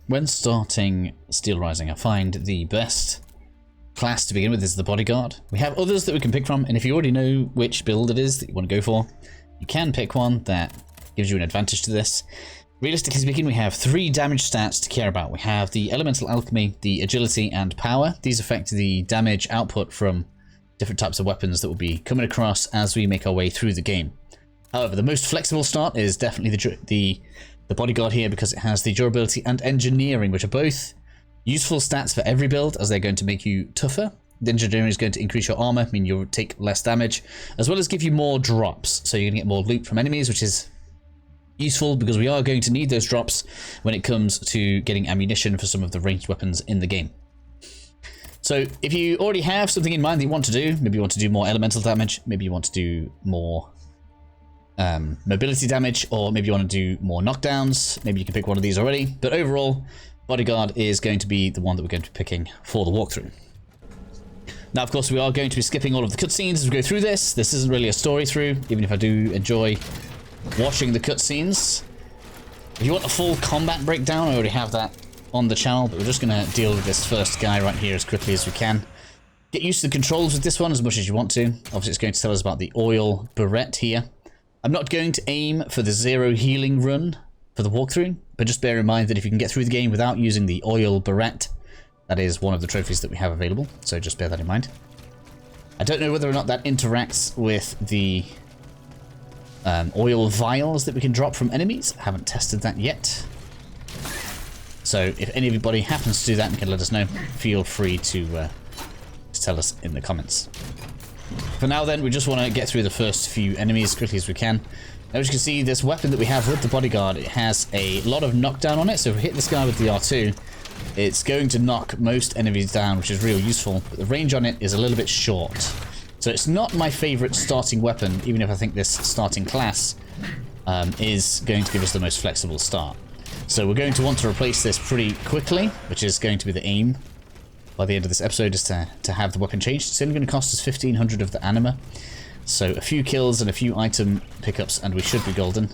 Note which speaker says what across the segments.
Speaker 1: when starting Steelrising, I find the best class to begin with is the bodyguard. We have others that we can pick from, and if you already know which build it is that you want to go for, you can pick one that gives you an advantage to this. Realistically speaking, we have 3 damage stats to care about. We have the elemental alchemy, the agility, and power. These affect the damage output from different types of weapons that will be coming across as we make our way through the game. However, the most flexible start is definitely the bodyguard here, because it has the durability and engineering, which are both useful stats for every build, as they're going to make you tougher. The engineering is going to increase your armor, mean you'll take less damage, as well as give you more drops. So you're going to get more loot from enemies, which is useful because we are going to need those drops when it comes to getting ammunition for some of the ranged weapons in the game. So if you already have something in mind that you want to do, maybe you want to do more elemental damage, maybe you want to do more mobility damage, or maybe you want to do more knockdowns, maybe you can pick one of these already. But overall, bodyguard is going to be the one that we're going to be picking for the walkthrough. Now, of course, we are going to be skipping all of the cutscenes as we go through this. This isn't really a story through, even if I do enjoy watching the cutscenes. If you want a full combat breakdown, I already have that on the channel, but we're just going to deal with this first guy right here as quickly as we can. Get used to the controls with this one as much as you want to. Obviously, it's going to tell us about the oil barrette here. I'm not going to aim for the 0 healing run for the walkthrough, but just bear in mind that if you can get through the game without using the oil barrette, that is one of the trophies that we have available, so just bear that in mind. I don't know whether or not that interacts with the oil vials that we can drop from enemies. I haven't tested that yet. So if anybody happens to do that and can let us know, feel free to tell us in the comments. For now then, we just want to get through the first few enemies as quickly as we can. Now, as you can see, this weapon that we have with the bodyguard, it has a lot of knockdown on it, so if we hit this guy with the R2, it's going to knock most enemies down, which is real useful, but the range on it is a little bit short. So it's not my favorite starting weapon, even if I think this starting class is going to give us the most flexible start. So we're going to want to replace this pretty quickly, which is going to be the aim by the end of this episode, is to have the weapon changed. It's only going to cost us 1500 of the anima. So a few kills and a few item pickups and we should be golden.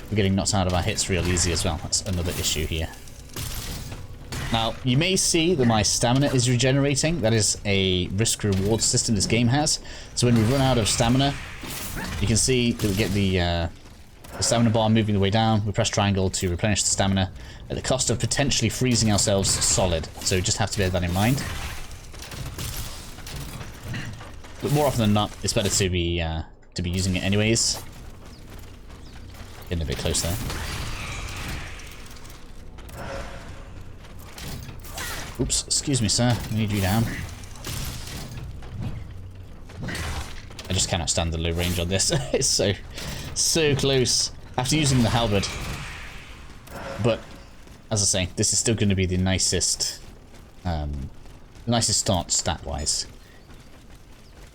Speaker 1: We're getting knocked out of our hits real easy as well. That's another issue here. Now, you may see that my stamina is regenerating. That is a risk-reward system this game has. So when we run out of stamina, you can see that we get the stamina bar moving the way down. We press triangle to replenish the stamina at the cost of potentially freezing ourselves solid. So just have to bear that in mind. But more often than not, it's better to be using it anyways. Getting a bit close there. Oops, excuse me, sir. I need you down. I just cannot stand the low range on this. It's so close after using the halberd. But as I say, this is still going to be the nicest start stat-wise.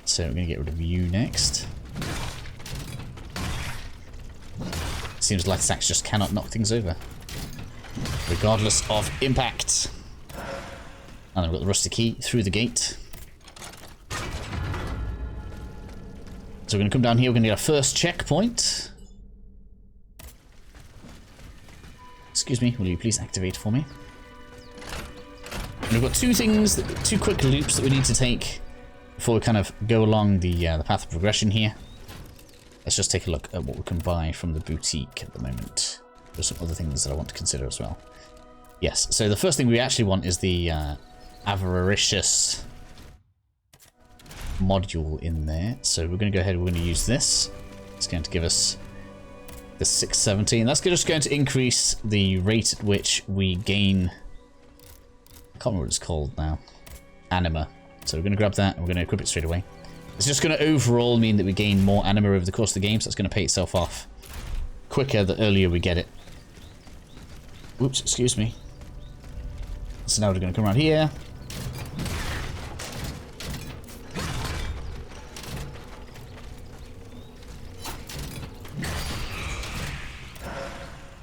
Speaker 1: So we're going to get rid of you next. Seems like this axe just cannot knock things over, regardless of impact. And then we've got the rusty key through the gate. So we're going to come down here, we're going to get our first checkpoint. Excuse me, will you please activate for me? And we've got two quick loops that we need to take before we kind of go along the path of progression here. Let's just take a look at what we can buy from the boutique at the moment. There's some other things that I want to consider as well. Yes, so the first thing we actually want is the avaricious module in there. So we're going to go ahead and we're going to use this. It's going to give us the 617. That's just going to increase the rate at which we gain, I can't remember what it's called now, anima. So we're going to grab that and we're going to equip it straight away. It's just going to overall mean that we gain more anima over the course of the game, so it's going to pay itself off quicker the earlier we get it. Oops, excuse me. So now we're going to come around here.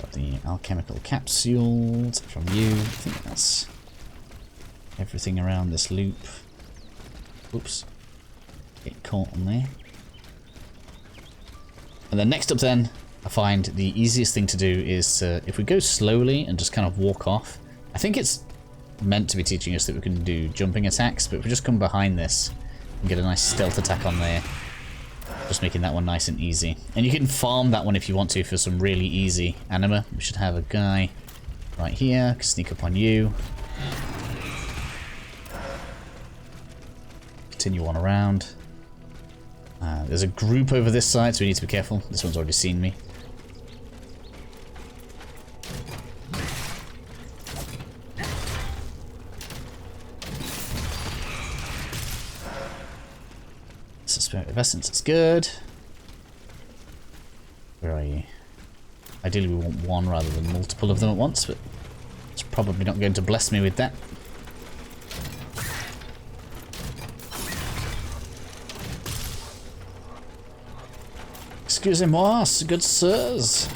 Speaker 1: Got the alchemical capsules from you. I think that's everything around this loop. Oops. Get caught on there. And then next up then, I find the easiest thing to do is if we go slowly and just kind of walk off, I I think it's meant to be teaching us that we can do jumping attacks, but if we just come behind this and get a nice stealth attack on there, just making that one nice and easy. And you can farm that one if you want to for some really easy anima. We should have a guy right here, sneak up on you. Continue on around. There's a group over this side, so we need to be careful. This one's already seen me. Spirit of Essence is good. Where are you? Ideally we want one rather than multiple of them at once, but it's probably not going to bless me with that. Excusez-moi, good sirs.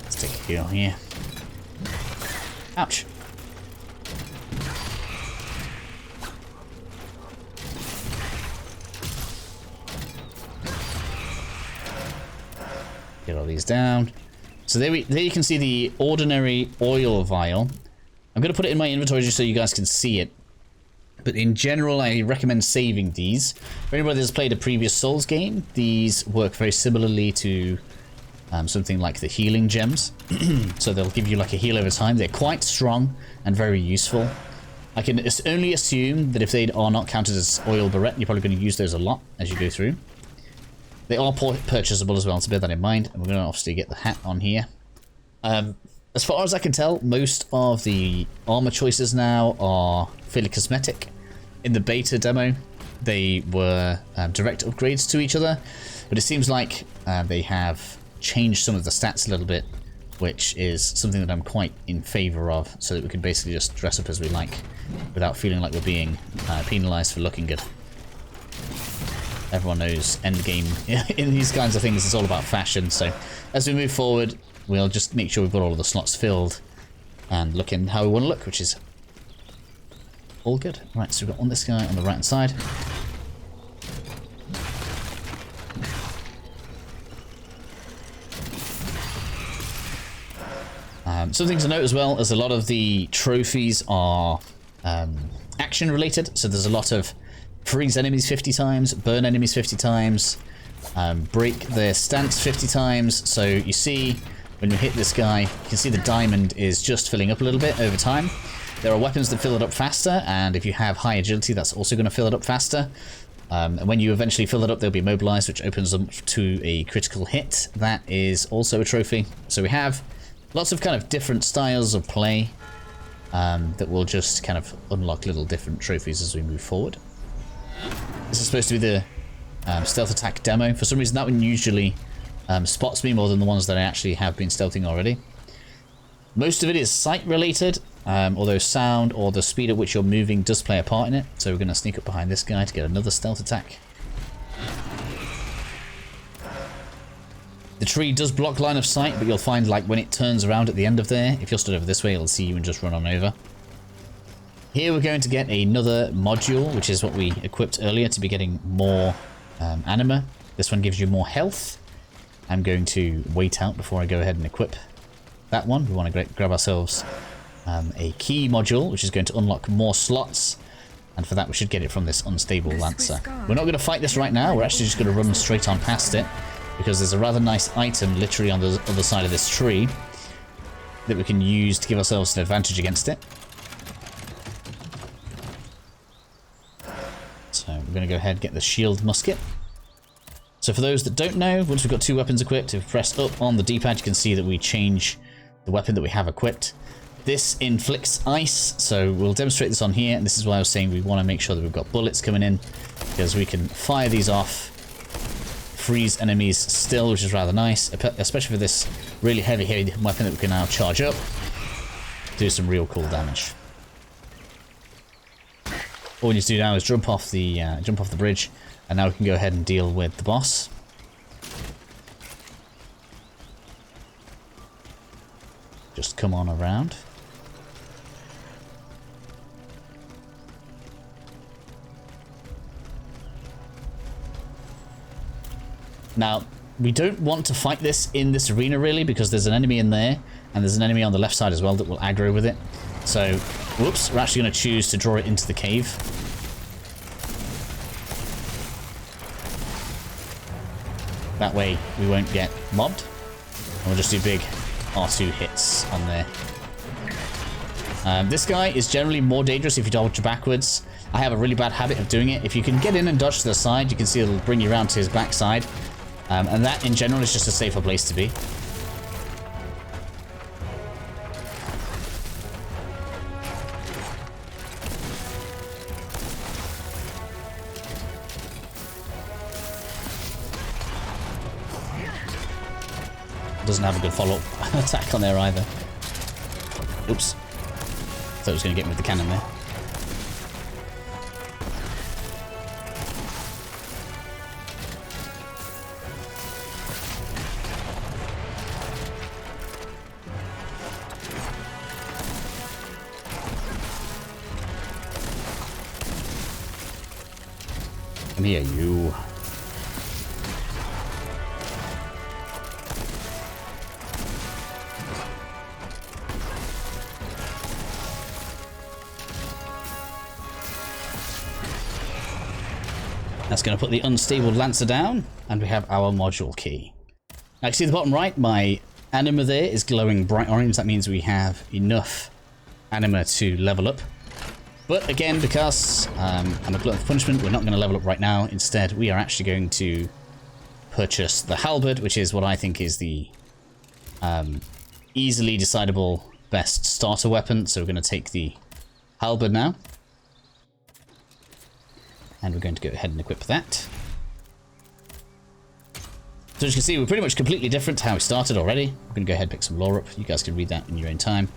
Speaker 1: Let's take a heal here. Ouch. Get all these down. So there you can see the ordinary oil vial. I'm going to put it in my inventory just so you guys can see it. But in general, I recommend saving these. For anybody that's played a previous Souls game, these work very similarly to something like the healing gems. So they'll give you like a heal over time. They're quite strong and very useful. I can only assume that if they are not counted as oil barrette, you're probably going to use those a lot as you go through. They are purchasable as well, so bear that in mind. And we're going to obviously get the hat on here. As far as I can tell, most of the armor choices now are fairly cosmetic. In the beta demo, they were direct upgrades to each other. But it seems like they have changed some of the stats a little bit, which is something that I'm quite in favor of, so that we can basically just dress up as we like without feeling like we're being penalized for looking good. Everyone knows endgame in these kinds of things is all about fashion, so as we move forward we'll just make sure we've got all of the slots filled and looking how we want to look, which is all good. Right, so we've got on this guy on the right hand side. Something to note as well is a lot of the trophies are action related, so there's a lot of freeze enemies 50 times, burn enemies 50 times, break their stance 50 times. So you see when you hit this guy, you can see the diamond is just filling up a little bit over time. There are weapons that fill it up faster, and if you have high agility, that's also going to fill it up faster. And when you eventually fill it up, they'll be mobilized, which opens them to a critical hit. That is also a trophy. So we have lots of kind of different styles of play that will just kind of unlock little different trophies as we move forward. This is supposed to be the stealth attack demo. For some reason, that one usually spots me more than the ones that I actually have been stealthing already. Most of it is sight related, although sound or the speed at which you're moving does play a part in it. So we're going to sneak up behind this guy to get another stealth attack. The tree does block line of sight, but you'll find like when it turns around at the end of there, if you're stood over this way, it'll see you and just run on over. Here we're going to get another module, which is what we equipped earlier to be getting more anima. This one gives you more health. I'm going to wait out before I go ahead and equip that one. We want to grab ourselves a key module, which is going to unlock more slots. And for that, we should get it from this unstable lancer. We're not going to fight this right now. We're actually just going to run straight on past it, because there's a rather nice item literally on the other side of this tree that we can use to give ourselves an advantage against it. So we're going to go ahead and get the shield musket. So for those that don't know, once we've got two weapons equipped, if we press up on the D-pad, you can see that we change the weapon that we have equipped. This inflicts ice, so we'll demonstrate this on here, and this is why I was saying we want to make sure that we've got bullets coming in, because we can fire these off, freeze enemies still, which is rather nice, especially for this really heavy weapon that we can now charge up, do some real cool damage. All we need to do now is jump off the bridge, and now we can go ahead and deal with the boss. Just come on around. Now, we don't want to fight this in this arena really, because there's an enemy in there, and there's an enemy on the left side as well that will aggro with it. So, whoops, we're actually going to choose to draw it into the cave. That way we won't get mobbed. And we'll just do big R2 hits on there. This guy is generally more dangerous if you dodge backwards. I have a really bad habit of doing it. If you can get in and dodge to the side, you can see it'll bring you around to his backside. And that, in general, is just a safer place to be. Doesn't have a good follow-up attack on there either. Oops. Thought I was going to get him with the cannon there. Come here, you. That's going to put the unstable lancer down, and we have our module key. Now, you see the bottom right, my anima there is glowing bright orange. That means we have enough anima to level up. But again, because I'm a glutton for punishment, we're not going to level up right now. Instead, we are actually going to purchase the halberd, which is what I think is the easily decidable best starter weapon. So we're going to take the halberd now. And we're going to go ahead and equip that. So as you can see, we're pretty much completely different to how we started already. We're going to go ahead and pick some lore up. You guys can read that in your own time.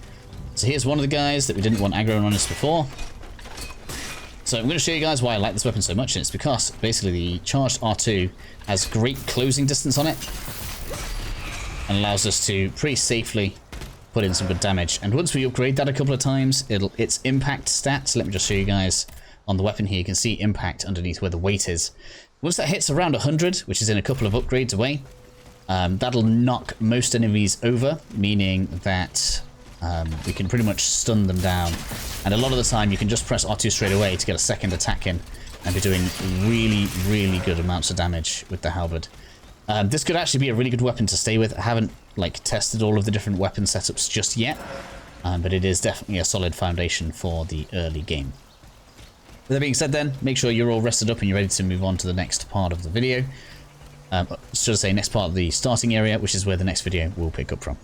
Speaker 1: So here's one of the guys that we didn't want aggro on us before. So I'm going to show you guys why I like this weapon so much, and it's because basically the charged R2 has great closing distance on it and allows us to pretty safely put in some good damage. And once we upgrade that a couple of times, its impact stats, let me just show you guys on the weapon here. You can see impact underneath where the weight is. Once that hits around 100, which is in a couple of upgrades away, that'll knock most enemies over, meaning that we can pretty much stun them down. And a lot of the time you can just press R2 straight away to get a second attack in and be doing really, really good amounts of damage with the halberd. This could actually be a really good weapon to stay with. I haven't tested all of the different weapon setups just yet, but it is definitely a solid foundation for the early game. With that being said then, make sure you're all rested up and you're ready to move on to the next part of the video. Should I say next part of the starting area, which is where the next video will pick up from.